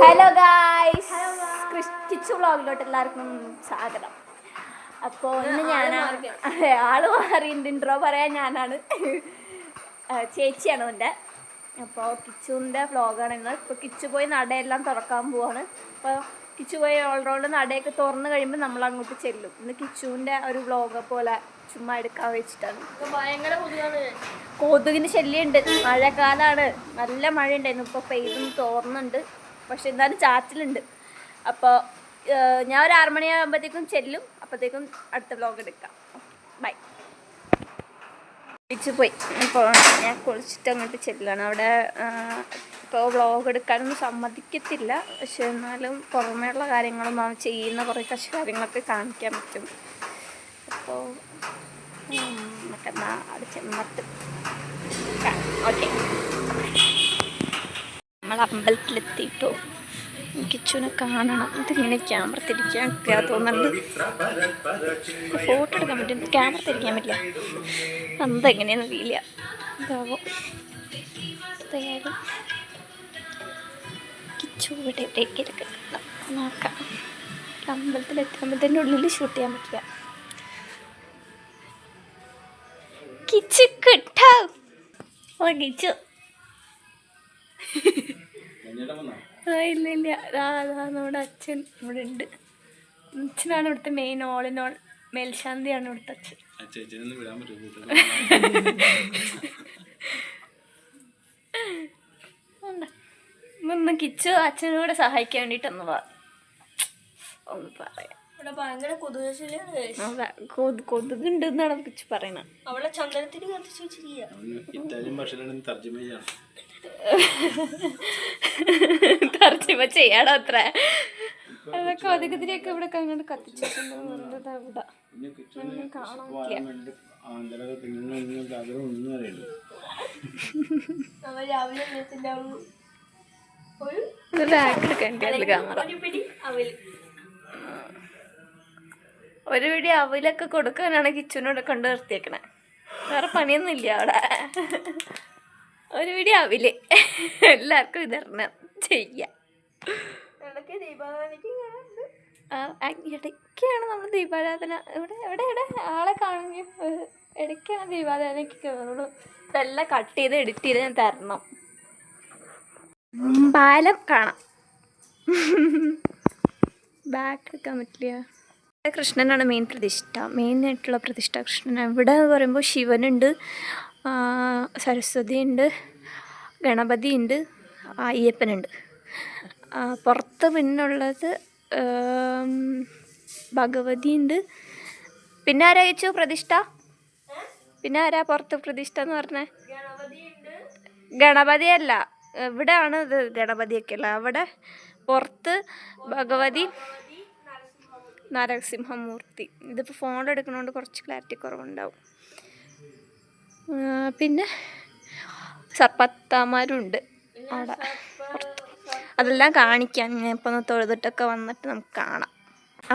Hello guys, Kichu വ്ളോഗിലോട്ട് എല്ലാവർക്കും സ്വാഗതം. അപ്പോൾ ഇന്ന് ഞാനാണ് ആള് മാറിയിട്ടുണ്ട്. ഇൻട്രോ പറയാൻ ഞാനാണ്, ചേച്ചിയാണ് എൻ്റെ. അപ്പോൾ കിച്ചുവിൻ്റെ വ്ളോഗാണ് ഇന്ന്. ഇപ്പോൾ കിച്ചു പോയി നടയെല്ലാം തുറക്കാൻ പോവാണ്. അപ്പോൾ കിച്ചു പോയി ഓൾറൗണ്ട് നടയൊക്കെ തുറന്ന് കഴിയുമ്പോൾ നമ്മൾ അങ്ങോട്ട് ചെല്ലും. ഇന്ന് കിച്ചുവിൻ്റെ ഒരു വ്ളോഗ് പോലെ ചുമ്മാ എടുക്കാൻ വെച്ചിട്ടാണ്. ഭയങ്കര കൊതുകിന് ശല്യമുണ്ട്. മഴക്കാലമാണ്, നല്ല മഴ ഉണ്ടായിരുന്നു. ഇപ്പോൾ പെയ്തും തോർന്നുണ്ട്, പക്ഷെ എന്നാലും ചാറ്റിലുണ്ട്. അപ്പോൾ ഞാൻ ഒരു 6 മണിയാകുമ്പോഴത്തേക്കും ചെല്ലും. അപ്പോഴത്തേക്കും അടുത്ത വ്ളോഗ് എടുക്കാം. ബൈ. തിരിച്ചു പോയി. ഇപ്പോൾ ഞാൻ കുളിച്ചിട്ട് അങ്ങോട്ട് ചെല്ലുകയാണ്. അവിടെ ഇപ്പോൾ വ്ളോഗ് എടുക്കാനൊന്നും സമ്മതിക്കത്തില്ല, പക്ഷെ എന്നാലും പുറമേയുള്ള കാര്യങ്ങളും ചെയ്യുന്ന കുറേ കാര്യങ്ങളൊക്കെ കാണിക്കാൻ പറ്റും. അപ്പോൾ നമുക്കെന്നാൽ അവിടെ ചെന്നിട്ട് ഓക്കെ. നമ്മൾ അമ്പലത്തിലെത്തിയിട്ടോ. കിച്ചുവിനെ കാണണം. ഇതിങ്ങനെ ക്യാമറ തിരിക്കാൻ പറ്റില്ല തോന്നുന്നുണ്ട്. ഫോട്ടോ എടുക്കാൻ പറ്റും, ക്യാമറ തിരിക്കാൻ പറ്റില്ല. എന്തെങ്ങനെയാണെന്ന് അറിയില്ല. ഇതാവോ എന്തായാലും കിച്ചു ഇവിടെ എവിടേക്ക് എടുക്കണം നോക്കാം. അമ്പലത്തിലെത്തുമ്പോഴത്തേൻ്റെ ഉള്ളിൽ ഷൂട്ട് ചെയ്യാൻ പറ്റില്ല. കിച്ചു കിട്ടോ? ഓ കിച്ചു ഇല്ല നമ്മുടെ അച്ഛൻ ഇവിടെ ഉണ്ട്. അച്ഛനാണ് ഇവിടുത്തെ മെയിൻ, ഓൾ ഇൻ ഓൾ. മേൽശാന്തിയാണ് ഇവിടുത്തെ അച്ഛൻ. ഒന്ന് കിച്ചു അച്ഛനോട് സഹായിക്കാൻ വേണ്ടിയിട്ടൊന്ന് ഒന്ന് പറയാം. കൊതുകുണ്ട് എന്നാണ് കിച്ചു പറയണ. അവളെ ചന്ദനത്തിന് കത്തിച്ചു വെച്ചിരിക്കുക. തർജ്ജിമ ചെയ്യാടോ അത്ര. അതൊക്കെ കൊതുകുതിരിയൊക്കെ ഇവിടെ അങ്ങോട്ട് കത്തിച്ചിട്ടുണ്ട്. ഒരു പിടി അവലൊക്കെ കൊടുക്കാനാണ് കിച്ചുവിനോട് കൊണ്ട് നിർത്തിയേക്കണേ. വേറെ പണിയൊന്നും ഇല്ല അവിടെ. ഒരു പിടി അവില് എല്ലാവർക്കും വിതരണം ചെയ്യാം. ഇടയ്ക്കാണ് നമ്മൾ ദീപാരാധന. ഇവിടെ എവിടെ എവിടെ ആളെ കാണുകയും ഇടയ്ക്കാണ് ദീപാരാധനയ്ക്ക് കയറുള്ളൂ. ഇതെല്ലാം കട്ട് ചെയ്ത് എഡിറ്റ് ചെയ്ത് ഞാൻ തരണം. പാലം കാണാം. ബാക്ക് എടുക്കാൻ പറ്റില്ല. കൃഷ്ണനാണ് മെയിൻ പ്രതിഷ്ഠ, മെയിനായിട്ടുള്ള പ്രതിഷ്ഠ കൃഷ്ണനാണ്. ഇവിടെ എന്ന് പറയുമ്പോൾ ശിവനുണ്ട്, സരസ്വതി ഉണ്ട്, ഗണപതി ഉണ്ട്, അയ്യപ്പനുണ്ട്. പുറത്ത് പിന്നുള്ളത് ഭഗവതി ഉണ്ട്. പിന്നെ ആരാ ചോദിച്ചു പ്രതിഷ്ഠ? പിന്നെ ആരാ പുറത്ത് പ്രതിഷ്ഠ എന്ന് പറഞ്ഞേ? ഗണപതിയല്ല, ഇവിടെയാണ് ഇത് ഗണപതിയൊക്കെ അല്ല. അവിടെ പുറത്ത് ഭഗവതി, നരസിംഹമൂർത്തി. ഇതിപ്പോൾ ഫോണിലെടുക്കണോണ്ട് കുറച്ച് ക്ലാരിറ്റി കുറവുണ്ടാവും. പിന്നെ സർപ്പത്താമാരുണ്ട് അവിടെ പുറത്ത്. അതെല്ലാം കാണിക്കാൻ ഞാൻ ഇപ്പം ഒന്ന് തൊഴുതിട്ടൊക്കെ വന്നിട്ട് നമുക്ക് കാണാം.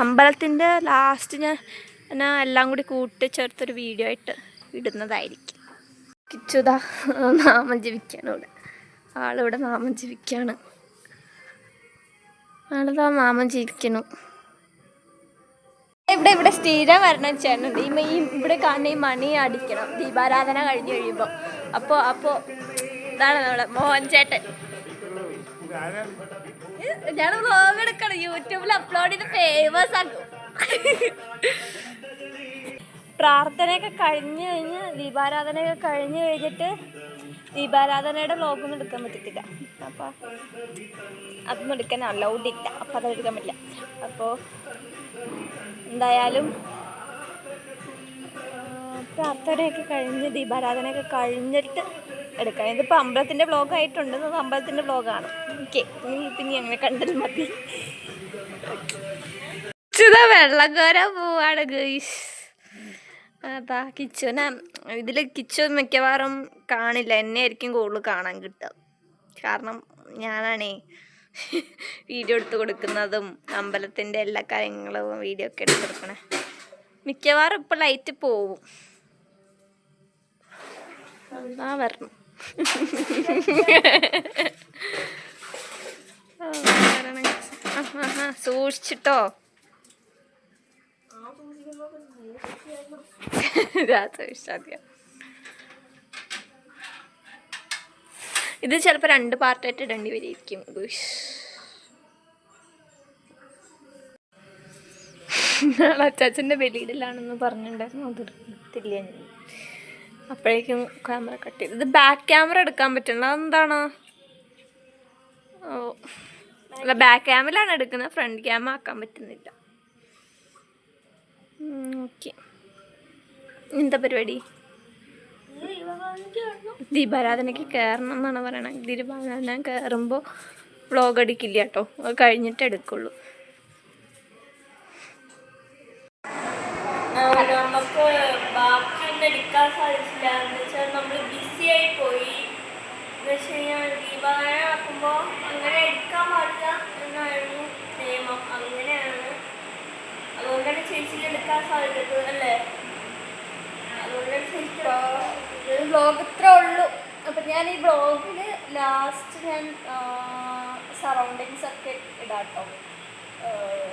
അമ്പലത്തിൻ്റെ ലാസ്റ്റ് ഞാൻ എല്ലാം കൂടി കൂട്ടിച്ചേർത്തൊരു വീഡിയോ ആയിട്ട് ഇടുന്നതായിരിക്കും. കിച്ചുതാ നാമം ജപിക്കാണ് ഇവിടെ. ആളിവിടെ നാമം ജപിക്കാണ്. ആളിതാ നാമം ജപിക്കണു. ഇവിടെ സ്ഥിരം വരണം ചേട്ടനുണ്ട്. ഈ ഇവിടെ കാണുന്ന ഈ മണി അടിക്കണം ദീപാരാധന കഴിഞ്ഞ് കഴിയുമ്പോൾ. അപ്പോൾ ഇതാണ് നമ്മുടെ മോഹൻ ചേട്ടൻ. ഞാൻ വ്ളോഗ് എടുക്കണം, യൂട്യൂബിൽ അപ്ലോഡ് ചെയ്ത് ഫേമസ് ആക്കും. പ്രാർത്ഥനയൊക്കെ കഴിഞ്ഞ് ദീപാരാധനയൊക്കെ കഴിഞ്ഞ് കഴിഞ്ഞിട്ട് ദീപാരാധനയുടെ വ്ളോഗൊന്നും എടുക്കാൻ പറ്റത്തില്ല. അപ്പോൾ അതൊന്നും എടുക്കാൻ അലൗഡ് ഇല്ല. അപ്പോൾ അതെടുക്കാൻ പറ്റില്ല. അപ്പോൾ എന്തായാലും പ്രാർത്ഥനയൊക്കെ കഴിഞ്ഞ് ദീപാരാധനയൊക്കെ കഴിഞ്ഞിട്ട് എടുക്കാം. ഇതിപ്പോൾ അമ്പലത്തിൻ്റെ വ്ളോഗായിട്ടുണ്ട്. അമ്പലത്തിൻ്റെ വ്ളോഗാണ്. ഓക്കെ, പിന്നെ അങ്ങനെ കണ്ടാൽ മതി. കിച്ചുതാ വെള്ളം കോരാൻ പോവാണ് ഗയ്സ്. അതാ കിച്ചുവിനെ ഇതിൽ കിച്ചു മിക്കവാറും കാണില്ല. എന്നെ ആയിരിക്കും കൂടുതൽ കാണാൻ കിട്ടുക. കാരണം ഞാനാണേ വീഡിയോ എടുത്ത് കൊടുക്കുന്നതും അമ്പലത്തിൻ്റെ എല്ലാ കാര്യങ്ങളും വീഡിയോ ഒക്കെ എടുത്ത് കൊടുക്കണേ. മിക്കവാറും ഇപ്പോൾ ലൈറ്റ് പോവും. എന്നാ വരണം. ആഹാ സൂക്ഷിച്ചിട്ടോ. ഇത് ചിലപ്പോ 2 പാർട്ടായിട്ട് ഇടേണ്ടി വരിയിരിക്കും. അച്ചാച്ചൻ്റെ വെളിയിടലാണെന്ന് പറഞ്ഞിട്ടുണ്ടായിരുന്നു. അത് എടുത്തില്ല ഞാൻ. അപ്പോഴേക്കും ക്യാമറ കട്ട് ചെയ്തു. ഇത് ബാക്ക് ക്യാമറ എടുക്കാൻ പറ്റില്ല. അതെന്താണ്? ഓ അല്ല, ബാക്ക് ക്യാമറയിലാണ് എടുക്കുന്നത്, ഫ്രണ്ട് ക്യാമറ ആക്കാൻ പറ്റുന്നില്ല. ഓക്കെ, എന്താ പരിപാടി? ദീപാരാധനയ്ക്ക് കയറണം എന്നാണ് പറയണത്. ദീപാരാധന കയറുമ്പോൾ വ്ളോഗ് അടിക്കില്ല കേട്ടോ, അത് കഴിഞ്ഞിട്ട് എടുക്കുള്ളൂ. നമുക്ക് ബാക്കിയൊന്നും എടുക്കാൻ സാധിച്ചില്ല. എന്ന് വെച്ചാൽ നമ്മൾ ബിസി ആയി പോയി. എന്ന് വെച്ച് കഴിഞ്ഞാൽ ദീപാരാധന നടക്കുമ്പോൾ അങ്ങനെ എടുക്കാൻ പാടില്ല എന്നായിരുന്നു നിയമം. അങ്ങനെയാണ്, അതുകൊണ്ടാണ് ചേച്ചിക്ക് എടുക്കാൻ സാധിച്ചത് അല്ലേ? അതുകൊണ്ടാണ് ചേച്ചി വ്ളോഗ് ഇത്ര ഉള്ളൂ. അപ്പം ഞാൻ ഈ വ്ളോഗിൽ ലാസ്റ്റ് ഞാൻ സറൗണ്ടിങ്സ് ഒക്കെ ഇടാട്ടോ,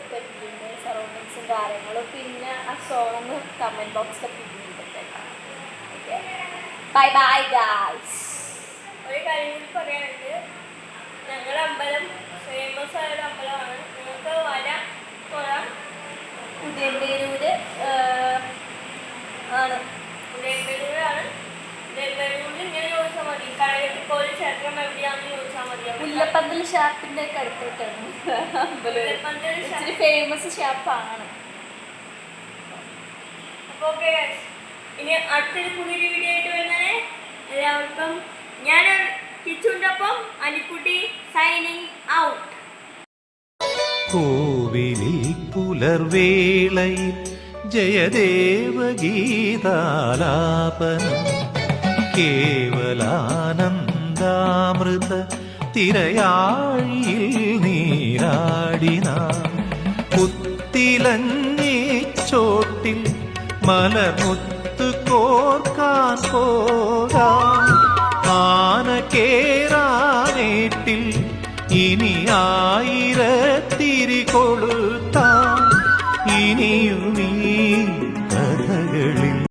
ടെമ്പിളിൻ്റെ സറൗണ്ടിങ്സും കാര്യങ്ങളും. പിന്നെ ആ സോങ് കമൻറ്റ് ബോക്സിലൊക്കെ ഇട്ടിട്ടേക്കാം. Okay, bye bye guys. ഒരു കാര്യം കൂടി പറയാനുണ്ട്. ഞങ്ങളുടെ അമ്പലം ഫേമസ് ആയ ഒരു അമ്പലമാണ്. നിങ്ങൾക്ക് തൊഴാം. ഉദയംപേരൂര് ആണ്. ഉദയംപേരൂരാണ്. ഉദയംപേരൂരിൽ ഇങ്ങനെ ചോദിച്ചാൽ മതി, കഴകത്തിക്കോല് ക്ഷേത്രം എവിടെയാണെന്ന് ചോദിച്ചാൽ മതി. മുല്ലപ്പന്തൽ ഷാപ്പിൻ്റെ ഒക്കെ അടുത്തോട്ടാണ് ഇച്ചിരി ഫേമസ് ഷാപ്പാണ്. അപ്പോൾ ഓക്കെ, ഇനി അടുത്തൊരു പുതിയൊരു വീഡിയോ ആയിട്ട് വരുന്നേ എല്ലാവർക്കും ഞാൻ കിച്ചുൻ്റെ ഒപ്പം അനിക്കുട്ടി സൈനിങ് ഔട്ട്. കോവിലിൽ പുലർവേളയിൽ ജയദേവഗീതാലാപനം കേവലാനന്ദാമൃത തിരയാഴിയിൽ നീരാടിന പുത്തിലഞ്ഞി ചോട്ടിൽ മലമുത്ത് കോർക്കാൻ പോകാം ആന കേറാ